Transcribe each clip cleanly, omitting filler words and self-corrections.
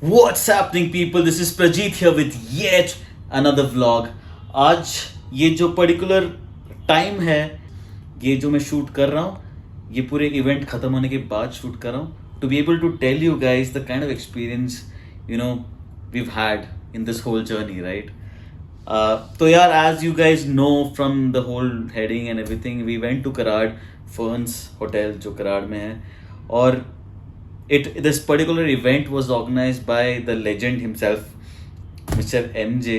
What's happening people? This is Prajeet here with yet another vlog. आज ये जो particular time है, ये जो मैं शूट कर रहा हूँ, ये पूरे इवेंट ख़त्म होने के बाद शूट कर रहा हूँ to be able to tell you guys the kind of experience we've had in this whole journey, right? So yeah, as you guys know from the whole heading and everything, we went to Karad, Ferns Hotel जो कराड़ में है, और this particular event was organized by the legend himself, Mr. MJ,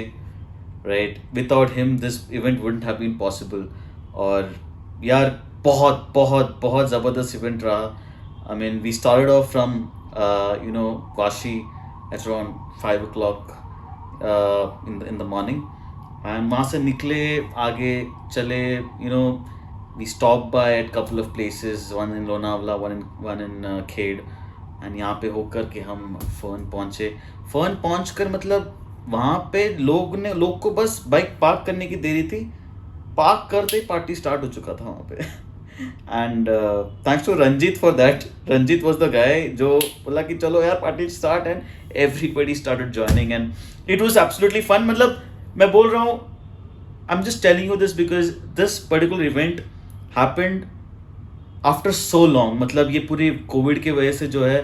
right? Without him this event wouldn't have been possible. और यार बहुत बहुत बहुत ज़बरदस्त event रहा. I mean, we started off from Vashi at around 5 o'clock in the morning, and वहाँ से निकले, आगे चले, we stopped by at couple of places, one in Lonavala, one in Khed, and यहाँ पे होकर के हम फर्न पहुँचे. फर्न पहुँच कर मतलब वहाँ पे लोग को बस बाइक पार्क करने की देरी थी. पार्क करते पार्टी स्टार्ट हो चुका था वहाँ पे. And thanks to Ranjit for that. Ranjit was the guy जो बोला कि चलो यार party start, and everybody started joining and it was absolutely fun. मतलब मैं बोल रहा हूँ, I am just telling you this because this particular event happened after so long. मतलब ये पूरी कोविड के वजह से जो है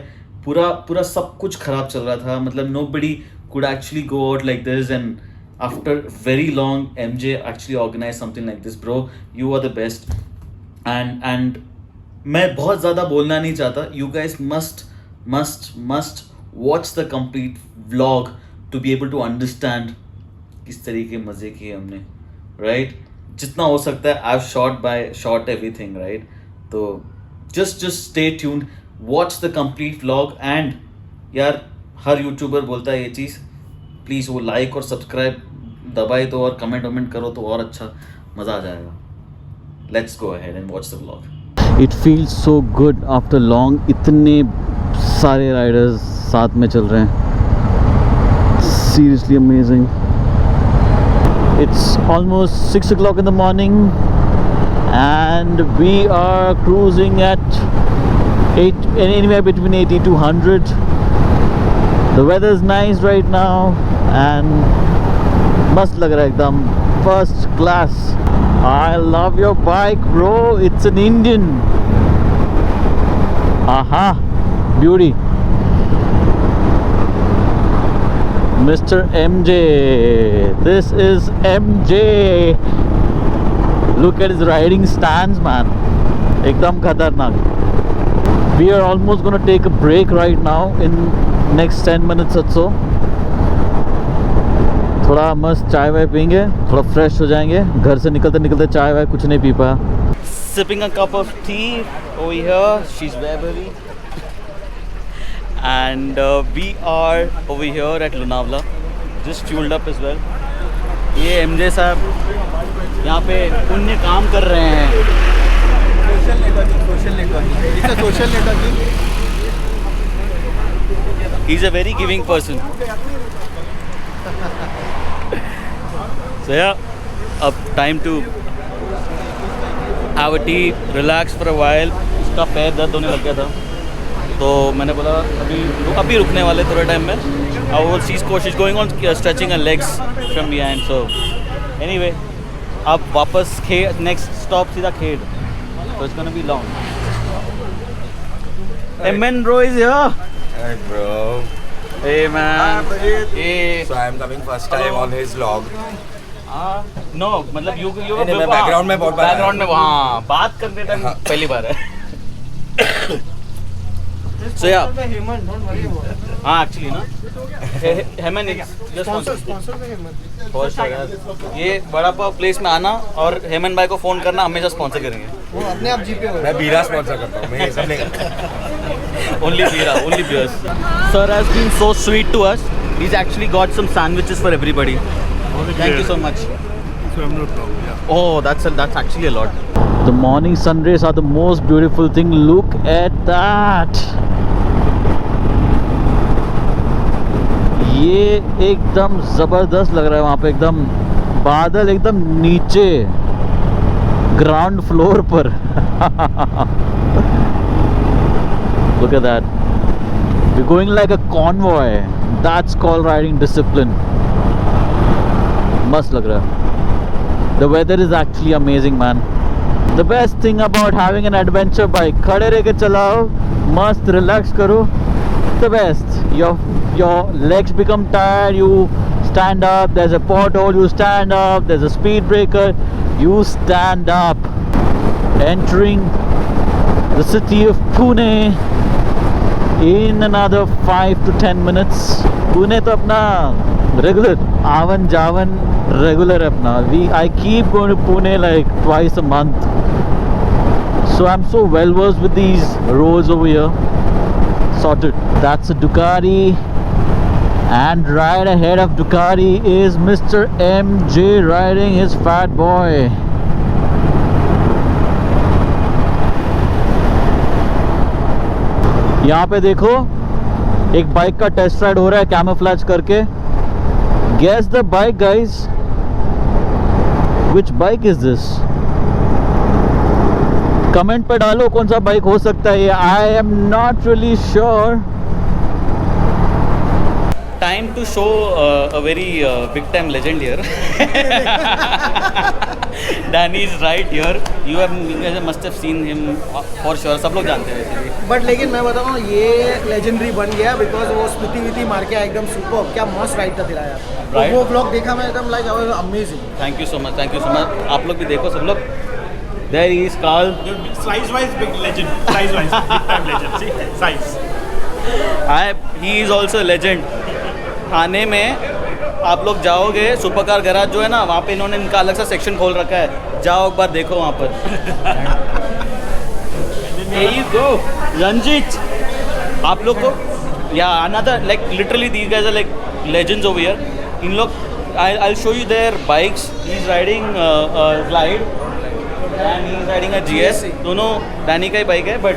पूरा सब कुछ खराब चल रहा था. मतलब nobody could actually go out like this, and after very long MJ actually organized something like this. Bro, you are the best. And मैं बहुत ज़्यादा बोलना नहीं चाहता. You guys must watch the complete vlog to be able to understand किस तरीके मज़े किए हमने, right? जितना हो सकता है I've shot everything, right? तो just stay tuned, watch the complete vlog. and यार हर यूट्यूबर बोलता है ये चीज़, प्लीज़ वो लाइक और सब्सक्राइब दबाए तो, और कमेंट करो तो और अच्छा मज़ा आ जाएगा. Let's go ahead and watch the vlog. It feels so good after long. इतने सारे राइडर्स साथ में चल रहे हैं, seriously amazing. It's almost 6 o'clock in the morning and we are cruising at anywhere between 80 to 100. The weather is nice right now and मस्त लग रहा है एकदम first class. I love your bike bro, it's an Indian. Aha, beauty. Mr. MJ, this is MJ. Look at his riding stance, man. Ekdam khatarnak. We are almost going to take a break right now in next 10 minutes or so. थोड़ा मस्त चाय वाय पीएंगे, थोड़ा fresh हो जाएंगे. घर से निकलते चाय वाय कुछ नहीं पी पाया. Sipping a cup of tea over here. She's very and we are over here at Lonavala, just fueled up as well. ये MJ साहब यहाँ पे पुण्य काम कर रहे हैं. Social networking. He is a very giving person. So yeah, अब time to have a tea, relax for a while. इसका पैर दर्द होने लग गया था, तो मैंने बोला अभी रुकने वाले थोड़े टाइम में. She's going on stretching her legs from behind. So anyway, अब वापस खेड, नेक्स्ट स्टॉप सीधा खेड, so it's gonna be long. Hey man, bro is here. Hey bro. Hey man. Hey. So I am coming first time on his vlog. No, मतलब you मैं background में बहुत background में वहाँ बात करने टाइम पहली बार है. So yeah. हाँ actually ना, हेमन ये बड़ा पाव प्लेस में आना और हेमन भाई को फोन करना, हमेशा स्पॉन्सर करेंगे. वो अपने आप जीपे हो. मैं बीरा स्पॉन्सर करता हूँ, मैं ये सब नहीं करता. Only beer, only beers. Sir has been so sweet to us. He's actually got some sandwiches for everybody. Thank you so much. So I'm not wrong, yeah. Oh, that's actually a lot. The morning sun rays are the most beautiful thing. Look at that. ये एकदम ज़बरदस्त लग रहा है. वहाँ पे एकदम बादल एकदम नीचे ग्राउंड फ्लोर पर. Look at that. we're going like a convoy. That's called riding discipline. मस्त लग रहा है. The weather is actually amazing, man. The best thing about having an adventure bike, खड़े रह के चलाओ, मस्त relax करो. The best. Your legs become tired, you stand up. There's a pothole, you stand up. There's a speed breaker, you stand up. Entering the city of Pune in another 5 to 10 minutes. Pune तो अपना regular, आवन जावन regular है अपना. I keep going to Pune like twice a month. So I'm so well versed with these roads over here. Sorted. That's a Ducati, and right ahead of Ducati is Mr. MJ riding his fat boy. यहाँ पे देखो एक bike का test ride हो रहा है camouflage करके. Guess the bike, guys. Which bike is this? Comment पे डालो कौन सा बाइक हो सकता है ये. I am not really sure. Time to show a very big time legend here. Danny is right here. You guys must have seen him for sure. सब लोग जानते हैं वैसे भी. बट लेकिन मैं बता रहा हूँ ये लेजेंडरी बन गया बिकॉज वो स्मृति विति मार के एकदम सुपर. क्या मस्त राइड था तेरा यार. Right. तो वो ब्लॉग देखा मैं एकदम like amazing. Thank you so much. Thank you so much. आप लोग भी देखो सब लोग. There he is, Carl. Size-wise, big legend. Size-wise, big time legend. See, size. He is also a legend. थाने में आप लोग जाओगे सुपर कार गैराज जो है ना वहाँ पे इन्होंने इनका अलग सा सेक्शन खोल रखा है. जाओ एक बार देखो वहाँ पर. There you go, Ranjit. आप लोग को या another like literally these guys are like legends over here. इन लोग I'll show you their bikes. He's riding Glide and he's riding a GS. दोनों डैनी का ही बाइक है बट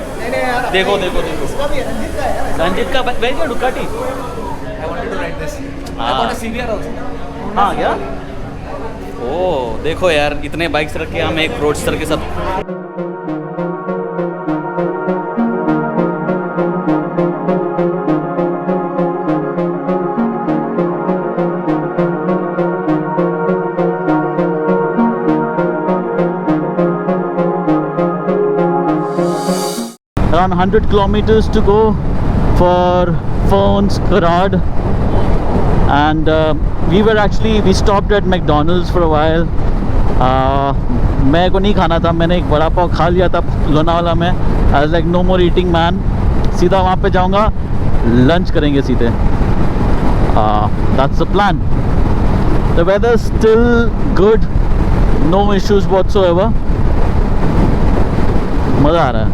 देखो देखो देखो इसका भी है, रंजीत का है यार. रंजीत का बाइक है Ducati. I wanted to ride this. I हाँ. bought a CBR also. हाँ क्या? ओ देखो यार इतने बाइक्स रख के हम एक रोडस्टर के साथ. Around 100 kilometers to go for Phones Karad, and we stopped at McDonald's for a while. मैं को नहीं खाना था, मैंने एक बड़ा पाव खा लिया था लोनावाला में. I was like no more eating man. सीधा वहाँ पे जाऊँगा, लंच करेंगे सीधे. That's the plan. The weather is still good, no issues whatsoever. मज़ा आ रहा है.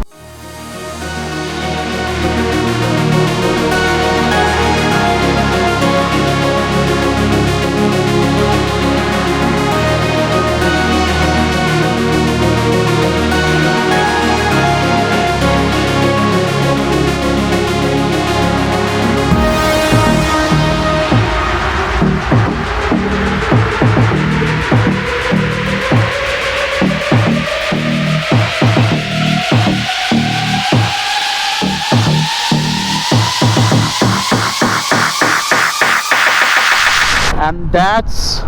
And that's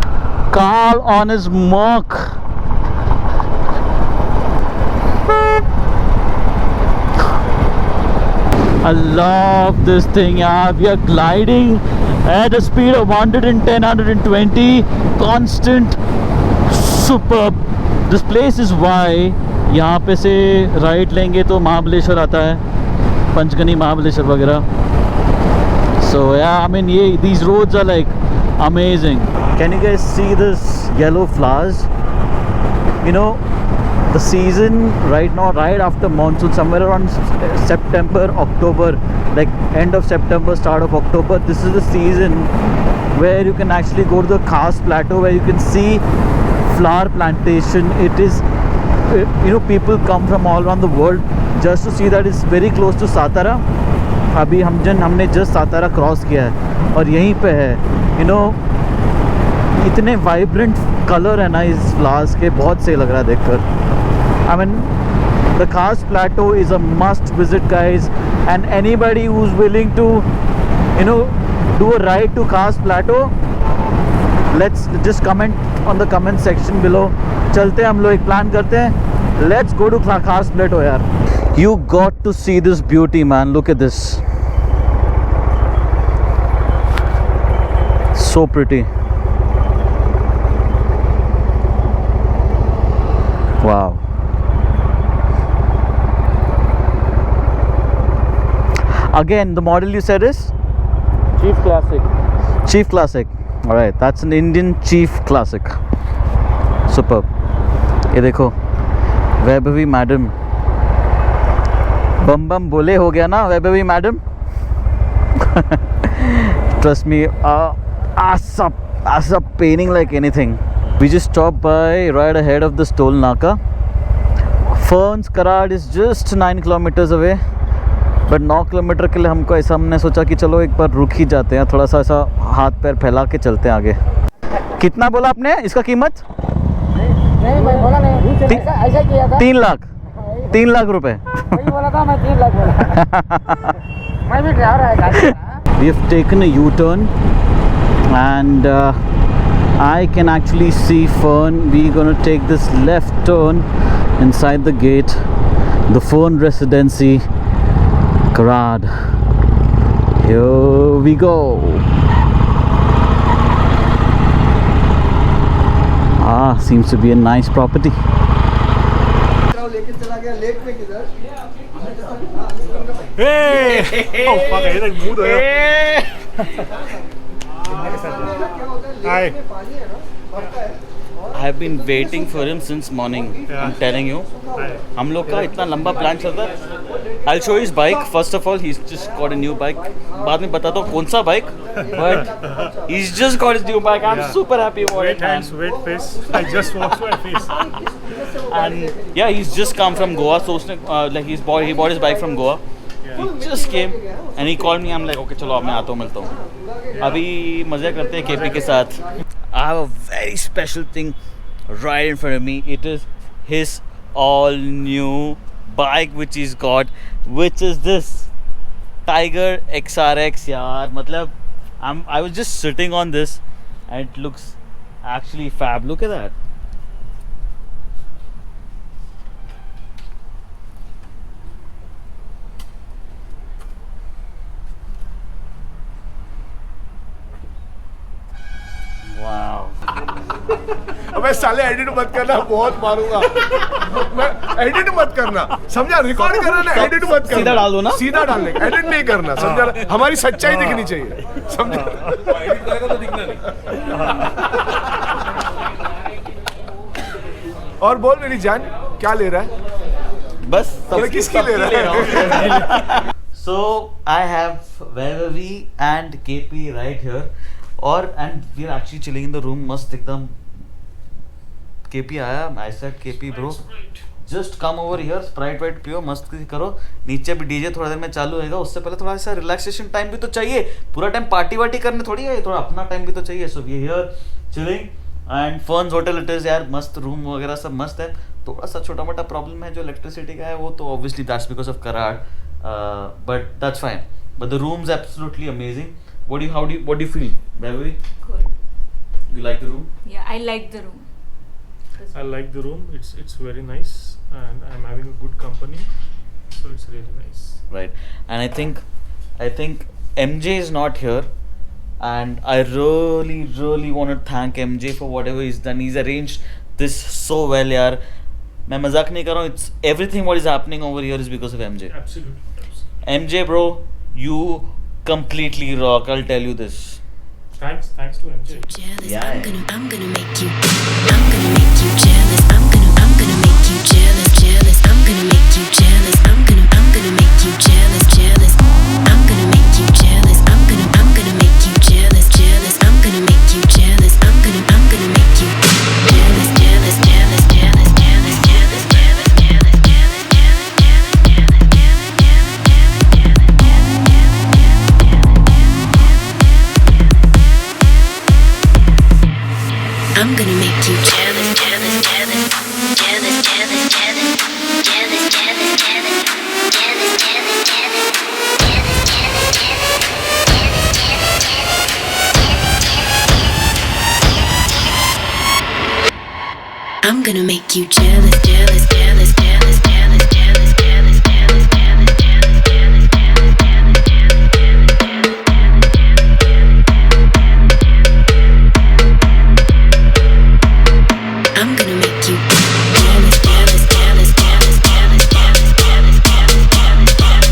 Carl on his Merc. I love this thing, yaar. We are gliding at a speed of 110, 120, constant, superb. This place is why यहाँ पे से right लेंगे तो महाबलेश्वर आता है, पंचगनी महाबलेश्वर वगैरह. So yeah, I mean these roads are like amazing. Can you guys see this yellow flowers? You know, the season right now, right after monsoon, somewhere around September, October, like end of September, start of October, this is the season where you can actually go to the Khas Plateau, where you can see flower plantation. It is, you know, people come from all around the world just to see that. It's very close to Satara. अभी हमने just Satara cross किया है और यहीं पे है. You know, इतने vibrant colour है ना इस फ्लावर्स के, बहुत सही लग रहा है देखकर. आई मीन द खास plateau is a must visit guys. and anybody who's willing to, you know, do a ride to Khas Plateau, let's just comment on the comment section below. चलते हैं हम लोग, एक प्लान करते हैं, let's go to Khas Plateau यार. You got to see this beauty, man. Look at this. So pretty. Wow. Again, the model you said is Chief Classic. Chief Classic. All right, that's an Indian Chief Classic. Superb. ये देखो, Vaibhavi madam, बम बम बोले हो गया ना Vaibhavi madam. Trust me, ass up paining like anything. We just stopped by right ahead of this toll naka. Ferns Karad is just 9 kilometers away. But 9 kilometre के लिए हमको ऐसा, हमने सोचा कि चलो एक बार रुक ही जाते हैं, थोड़ा सा ऐसा हाथ पैर फैला के चलते हैं आगे. कितना बोला आपने इसका कीमत? नहीं मैं बोला नहीं, ऐसा किया था. 3 लाख. 3 लाख रुपए. वही बोला था मैं, 3 लाख बोला. मैं भी ड्राइवर है गाड़ी. We have taken a U-turn and I can actually see Fern. We're gonna take this left turn inside the gate, the Fern Residency, Karad. Here we go. Seems to be a nice property. लेके चला गया lake में किधर? Hey! Oh fuck! I like mood है. Hi. I have been waiting for him since morning. Yeah. I'm telling you. Hi. हम लोग का इतना लंबा प्लान चलता है. I'll show you his bike. First of all, he's just got a new bike. बाद में बताता हूँ कौन सा bike. But he's just got his new bike. I'm super happy about Wait it, man. hands, wait face. I just washed my face. And yeah, he's just come from Goa. So उसने like he bought his bike from Goa. He just came and he called me. I'm like, okay, चलो अब मैं आता हूँ, मिलता हूँ. अभी मजे करते हैं केपी के साथ. I have a very special thing right in front of me. It is his all new bike which he's got, which is this Tiger XRX. यार मतलब I was just sitting on this and it looks actually fab. Look at that. Wow. अबे साले edit मत करना, बहुत मारूंगा मैं. Edit मत करना, समझा? रिकॉर्ड करना ना, एडिट मत करना. सीधा डाल दो ना. सीधा डालने, एडिट नहीं करना, समझा? हमारी सच्चाई दिखनी चाहिए, समझा? एडिट करेगा तो दिखना नहीं. और बोल मेरी जान, क्या ले रहा है? बस अबे किसकी ले रहा है? So I have Vaibhavi and KP right here. And we're actually chilling in the room. मस्त एकदम. KP आया. I said KP bro, just come over here. Sprite white पियो, मस्त करो. नीचे भी डीजे थोड़ा देर में चालू होगा. उससे पहले थोड़ा सा रिलैक्सेशन टाइम भी तो चाहिए. पूरा टाइम पार्टी वार्टी करने थोड़ी है, थोड़ा अपना टाइम भी तो चाहिए. So we're here chilling and Ferns Hotel it is यार. मस्त रूम वगैरह सब मस्त है. थोड़ा सा छोटा मोटा प्रॉब्लम है जो इलेक्ट्रिसिटी का है, वो तो obviously that's because of Karad. But that's fine. But the room's absolutely amazing. What do you feel, Vaibhavi? Good. You like the room? Yeah, I like the room. I like the room. It's very nice, and I'm having a good company, so it's really nice. Right. And I think MJ is not here, and I really want to thank MJ for whatever he's done. He's arranged this so well, yaar. मैं मजाक नहीं कर रहा हूँ. It's everything what is happening over here is because of MJ. Absolutely. MJ bro, you completely rock. I'll tell you this. Thanks to MJ. Jealous. Yeah. I'm gonna make you jealous. I'm gonna make you jealous. I'm gonna make you jealous. I'm gonna make you jealous. I'm gonna make you jealous. I'm gonna make you jealous. I'm gonna make you jealous. I'm gonna make you I'm gonna make you jealous, jealous, jealous, jealous, jealous, jealous, jealous, jealous, jealous, jealous, jealous, jealous. I'm gonna make you jealous, jealous, jealous, jealous, jealous, jealous, jealous, jealous, jealous, jealous, jealous, jealous, I'm gonna make you jealous, jealous, jealous, jealous, jealous, jealous, jealous, jealous, jealous,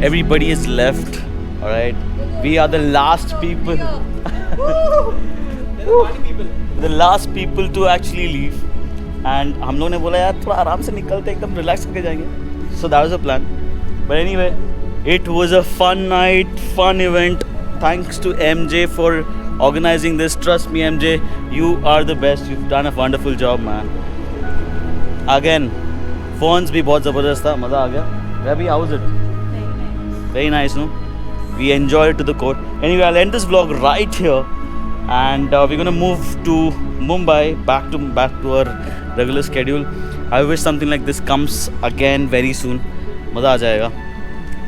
Everybody is left. All right, we are the last people. The last people to actually leave. And हम लोग ने बोला यार थोड़ा आराम से निकलते एकदम रिलैक्स करके जाएंगे. So that was the plan. But anyway, it was a fun night, fun event. Thanks to MJ for organizing this. Trust me, MJ, you are the best. You've done a wonderful job, man. Again, phones भी बहुत ज़बरदस्त था, मज़ा आ गया. Rabi, how was it? Very nice, no? We enjoyed it to the core. Anyway, I'll end this vlog right here, and we're gonna move to Mumbai, back to our regular schedule. I wish something like this comes again very soon. मज़ा आ जाएगा.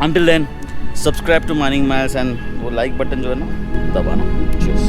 Until then, subscribe to Mining Miles and वो like button जो है ना दबाना. Cheers.